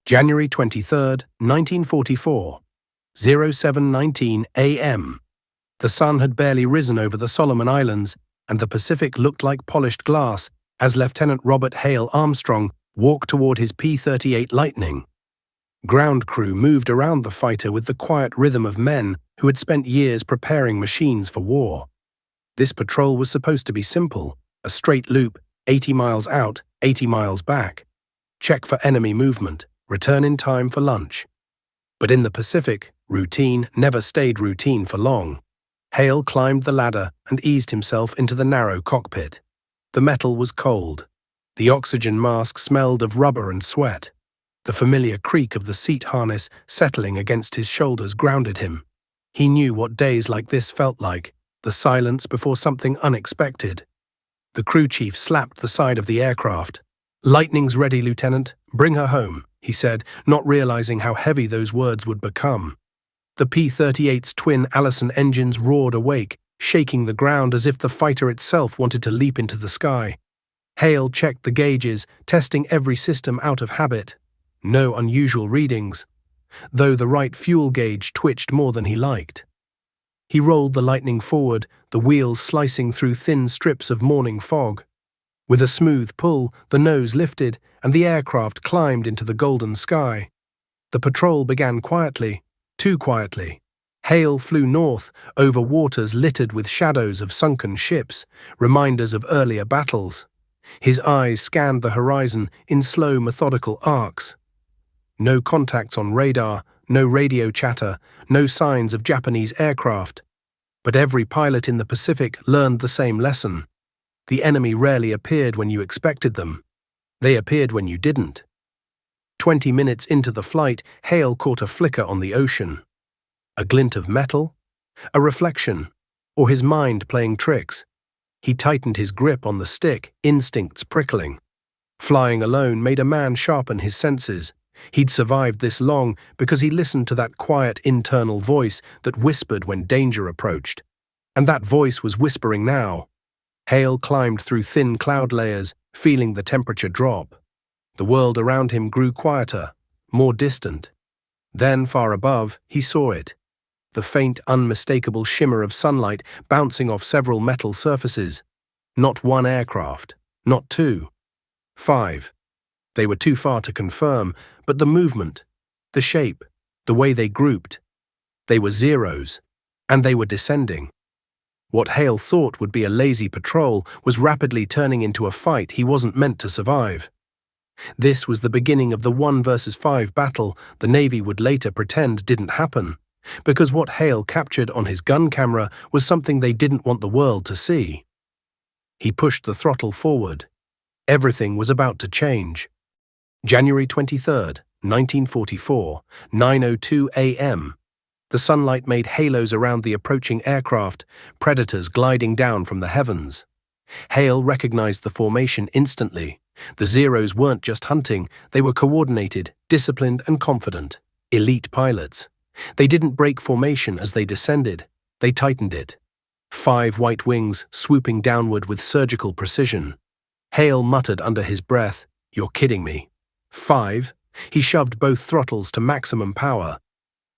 January 23, 1944, 07:19 a.m. The sun had barely risen over the Solomon Islands, and the Pacific looked like polished glass as Lieutenant Robert Hale Armstrong walked toward his P-38 Lightning. Ground crew moved around the fighter with the quiet rhythm of men who had spent years preparing machines for war. This patrol was supposed to be simple, a straight loop, 80 miles out, 80 miles back. Check for enemy movement, return in time for lunch. But in the Pacific, routine never stayed routine for long. Hale climbed the ladder and eased himself into the narrow cockpit. The metal was cold. The oxygen mask smelled of rubber and sweat. The familiar creak of the seat harness settling against his shoulders grounded him. He knew what days like this felt like, the silence before something unexpected. The crew chief slapped the side of the aircraft. "Lightning's ready, Lieutenant. Bring her home," he said, not realizing how heavy those words would become. The P-38's twin Allison engines roared awake, shaking the ground as if the fighter itself wanted to leap into the sky. Hale checked the gauges, testing every system out of habit. No unusual readings, though the right fuel gauge twitched more than he liked. He rolled the Lightning forward, the wheels slicing through thin strips of morning fog. With a smooth pull, the nose lifted, and the aircraft climbed into the golden sky. The patrol began quietly, too quietly. Hale flew north, over waters littered with shadows of sunken ships, reminders of earlier battles. His eyes scanned the horizon in slow, methodical arcs. No contacts on radar, no radio chatter, no signs of Japanese aircraft. But every pilot in the Pacific learned the same lesson. The enemy rarely appeared when you expected them. They appeared when you didn't. 20 minutes into the flight, Hale caught a flicker on the ocean. A glint of metal? A reflection? Or his mind playing tricks? He tightened his grip on the stick, instincts prickling. Flying alone made a man sharpen his senses. He'd survived this long because he listened to that quiet internal voice that whispered when danger approached. And that voice was whispering now. Hale climbed through thin cloud layers, feeling the temperature drop. The world around him grew quieter, more distant. Then, far above, he saw it. The faint, unmistakable shimmer of sunlight bouncing off several metal surfaces. Not one aircraft, not two. 5. They were too far to confirm, but the movement, the shape, the way they grouped. They were zeros, and they were descending. What Hale thought would be a lazy patrol was rapidly turning into a fight he wasn't meant to survive. This was the beginning of the 1 versus 5 battle the Navy would later pretend didn't happen, because what Hale captured on his gun camera was something they didn't want the world to see. He pushed the throttle forward. Everything was about to change. January 23, 1944, 9:02 a.m. The sunlight made halos around the approaching aircraft, predators gliding down from the heavens. Hale recognized the formation instantly. The Zeros weren't just hunting, they were coordinated, disciplined, and confident. Elite pilots. They didn't break formation as they descended, they tightened it. 5 white wings swooping downward with surgical precision. Hale muttered under his breath, "You're kidding me." 5. He shoved both throttles to maximum power.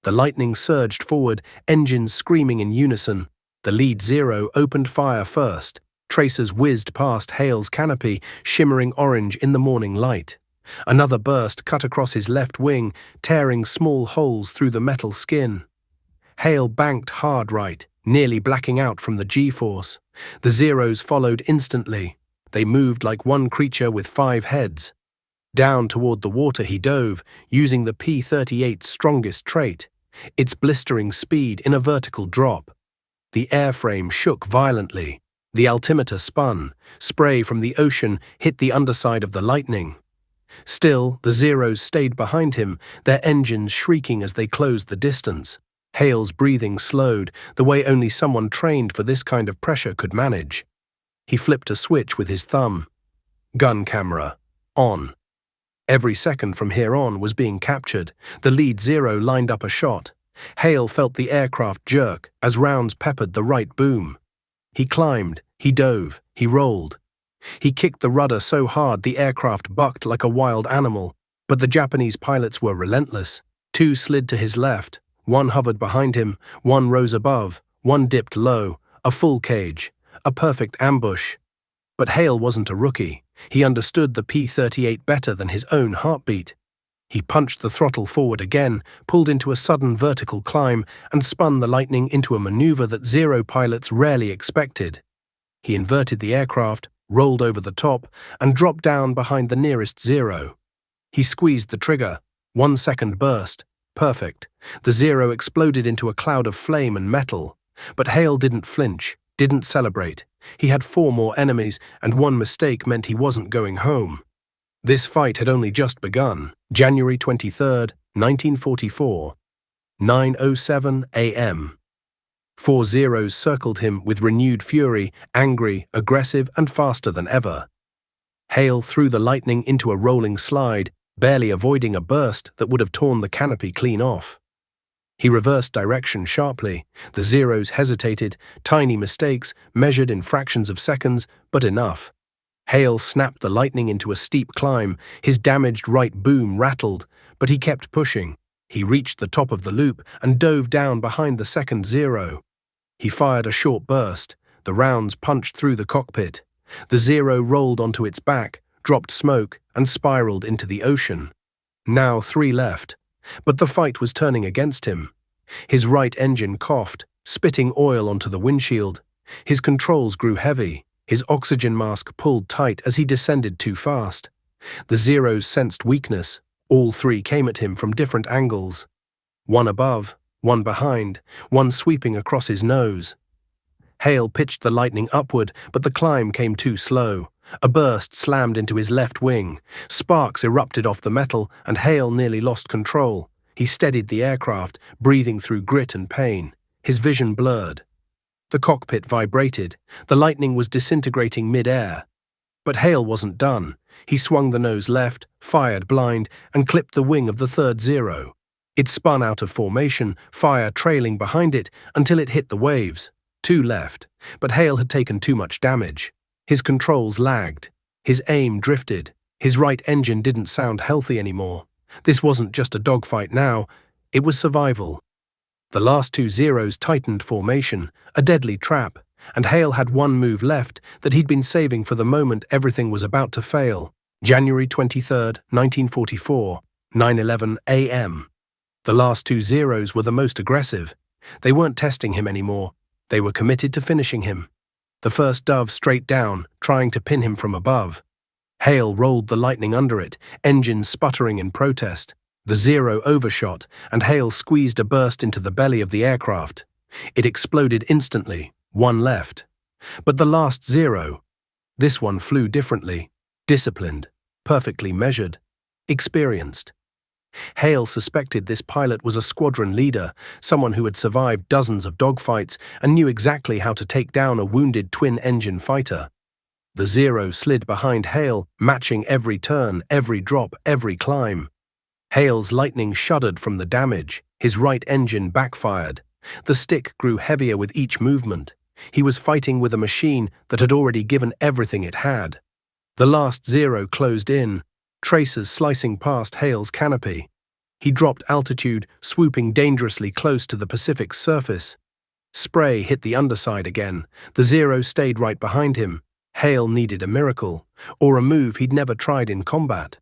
The Lightning surged forward, engines screaming in unison. The lead Zero opened fire first. Tracers whizzed past Hale's canopy, shimmering orange in the morning light. Another burst cut across his left wing, tearing small holes through the metal skin. Hale banked hard right, nearly blacking out from the G-force. The Zeros followed instantly. They moved like one creature with 5 heads. Down toward the water he dove, using the P-38's strongest trait, its blistering speed in a vertical drop. The airframe shook violently. The altimeter spun. Spray from the ocean hit the underside of the Lightning. Still, the Zeros stayed behind him, their engines shrieking as they closed the distance. Hale's breathing slowed, the way only someone trained for this kind of pressure could manage. He flipped a switch with his thumb. Gun camera. On. Every second from here on was being captured. The lead Zero lined up a shot. Hale felt the aircraft jerk as rounds peppered the right boom. He climbed, he dove, he rolled. He kicked the rudder so hard the aircraft bucked like a wild animal, But the Japanese pilots were relentless. Two slid to his left, one hovered behind him, one rose above, one dipped low, a full cage, a perfect ambush. But Hale wasn't a rookie. He understood the P-38 better than his own heartbeat. He punched the throttle forward again, pulled into a sudden vertical climb, and spun the Lightning into a maneuver that Zero pilots rarely expected. He inverted the aircraft, rolled over the top, and dropped down behind the nearest Zero. He squeezed the trigger. 1 second burst. Perfect. The Zero exploded into a cloud of flame and metal. But Hale didn't flinch, didn't celebrate. He had 4 more enemies, and one mistake meant he wasn't going home. This fight had only just begun. January 23, 1944, 9:07 a.m. 4 Zeros circled him with renewed fury, angry, aggressive, and faster than ever. Hale threw the Lightning into a rolling slide, barely avoiding a burst that would have torn the canopy clean off. He reversed direction sharply. The Zeros hesitated, tiny mistakes, measured in fractions of seconds, but enough. Hale snapped the Lightning into a steep climb. His damaged right boom rattled, but he kept pushing. He reached the top of the loop and dove down behind the second Zero. He fired a short burst. The rounds punched through the cockpit. The Zero rolled onto its back, dropped smoke, and spiraled into the ocean. Now 3 left, but the fight was turning against him. His right engine coughed, spitting oil onto the windshield. His controls grew heavy. His oxygen mask pulled tight as he descended too fast. The Zeros sensed weakness. All 3 came at him from different angles. One above, one behind, one sweeping across his nose. Hale pitched the Lightning upward, but the climb came too slow. A burst slammed into his left wing. Sparks erupted off the metal, and Hale nearly lost control. He steadied the aircraft, breathing through grit and pain. His vision blurred. The cockpit vibrated. The Lightning was disintegrating mid-air. But Hale wasn't done. He swung the nose left, fired blind, and clipped the wing of the third Zero. It spun out of formation, fire trailing behind it until it hit the waves. 2 left, but Hale had taken too much damage. His controls lagged. His aim drifted. His right engine didn't sound healthy anymore. This wasn't just a dogfight now, it was survival. The last 2 Zeros tightened formation, a deadly trap, and Hale had one move left that he'd been saving for the moment everything was about to fail. January 23, 1944, 9:11 a.m. The last 2 Zeros were the most aggressive. They weren't testing him anymore. They were committed to finishing him. The first dove straight down, trying to pin him from above. Hale rolled the Lightning under it, engines sputtering in protest. The Zero overshot, and Hale squeezed a burst into the belly of the aircraft. It exploded instantly, 1 left. But the last Zero, this one flew differently, disciplined, perfectly measured, experienced. Hale suspected this pilot was a squadron leader, someone who had survived dozens of dogfights and knew exactly how to take down a wounded twin-engine fighter. The Zero slid behind Hale, matching every turn, every drop, every climb. Hale's Lightning shuddered from the damage. His right engine backfired. The stick grew heavier with each movement. He was fighting with a machine that had already given everything it had. The last Zero closed in, tracers slicing past Hale's canopy. He dropped altitude, swooping dangerously close to the Pacific's surface. Spray hit the underside again. The Zero stayed right behind him. Hale needed a miracle, or a move he'd never tried in combat.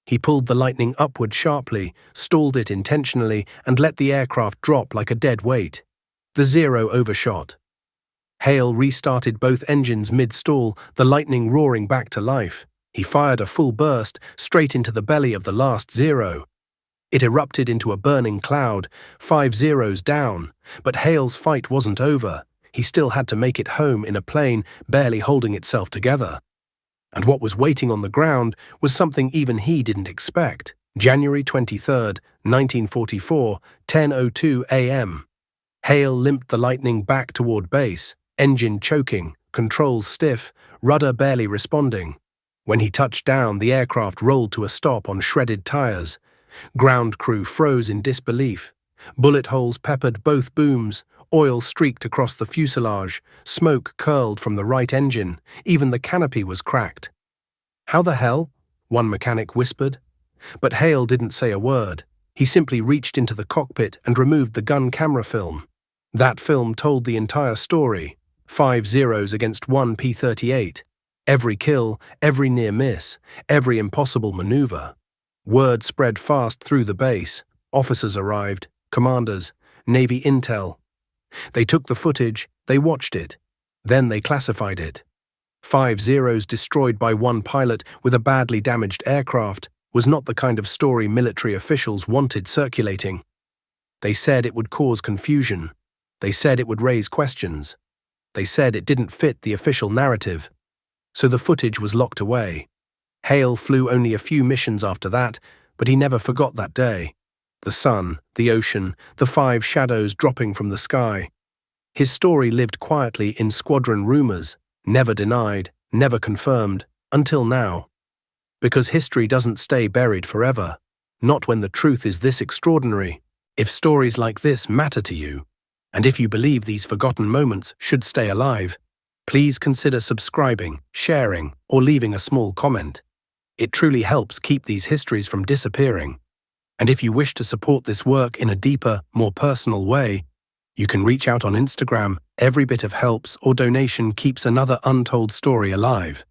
He pulled the Lightning upward sharply, stalled it intentionally, and let the aircraft drop like a dead weight. The Zero overshot. Hale restarted both engines mid-stall, the Lightning roaring back to life. He fired a full burst straight into the belly of the last Zero. It erupted into a burning cloud, 5 Zeros down, but Hale's fight wasn't over. He still had to make it home in a plane barely holding itself together. And what was waiting on the ground was something even he didn't expect. January 23, 1944, 10:02 a.m. Hale limped the Lightning back toward base, engine choking, controls stiff, rudder barely responding. When he touched down, the aircraft rolled to a stop on shredded tires. Ground crew froze in disbelief. Bullet holes peppered both booms, oil streaked across the fuselage, smoke curled from the right engine, even the canopy was cracked. "How the hell?" one mechanic whispered. But Hale didn't say a word. He simply reached into the cockpit and removed the gun camera film. That film told the entire story. 5 zeros against 1 P-38. Every kill, every near miss, every impossible maneuver. Word spread fast through the base. Officers arrived, commanders, Navy intel. They took the footage, they watched it. Then they classified it. 5 zeros destroyed by one pilot with a badly damaged aircraft was not the kind of story military officials wanted circulating. They said it would cause confusion. They said it would raise questions. They said it didn't fit the official narrative. So the footage was locked away. Hale flew only a few missions after that, but he never forgot that day. The sun, the ocean, the 5 shadows dropping from the sky. His story lived quietly in squadron rumors, never denied, never confirmed, until now. Because history doesn't stay buried forever, not when the truth is this extraordinary. If stories like this matter to you, and if you believe these forgotten moments should stay alive, please consider subscribing, sharing, or leaving a small comment. It truly helps keep these histories from disappearing. And if you wish to support this work in a deeper, more personal way, you can reach out on Instagram. Every bit of helps or donation keeps another untold story alive.